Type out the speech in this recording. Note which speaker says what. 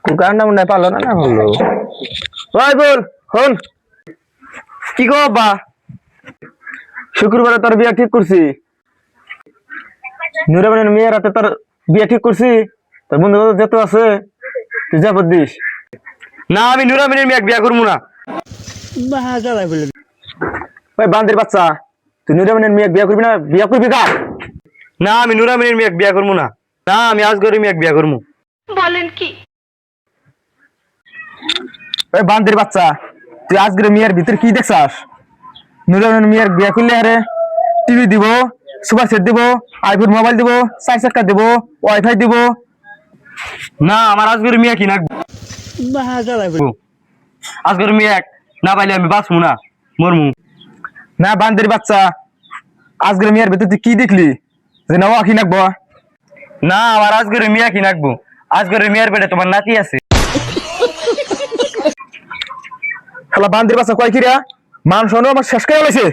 Speaker 1: কুকারটা মনে হয় পারলো না হলো। ওই বল হন কি গো বা শুক্রবারে তোর বিয়া ঠিক করছি। নুরাবানের মেয়ের হাতে তোর বিয়া ঠিক করছি। তোর বন্ধু যত আছে তুই যা দিস। না আমি নুরাবানের মেয়ে বিয়া করবো না। ওই বান্দির বাচ্চা তুই নুরাবানের মেয়ে বিয়া করবি না? বিয়া করবি কা? না আমি নুরাবানের মেয়ে বিয়া করবো না। না আমি আজগরের মেয়ে বিয়া করবো।
Speaker 2: বলেন কি?
Speaker 1: ওই বান্দির বাচ্চা তুই আজকের মেয়ের ভিতরে কি দেখছাস? নুরাবানের মেয়ের বিয়া করলে আরে টিভি দিব, সুপার সেট দিব, আইফোন মোবাইল দিব, 4 চাকা দিব, ওয়াইফাই দিব। না আমার আজকের মেয়ে কি নাকবো? আজকের মেয়ে না পাইলে আমি বাঁচবো না, মরমু। না বান্দির বাচ্চা আজকের মেয়ের ভিতরে তুই কি দেখলি যে না ও কি নাকবো? না আমার আজকের মেয়ে কি নাকবো? আজকের মেয়ের পেটে তোমার নাতি আছে। শালা বান্দির বাচ্চা কয় কিরা মান শোনো আমার শেষ করে গেছে।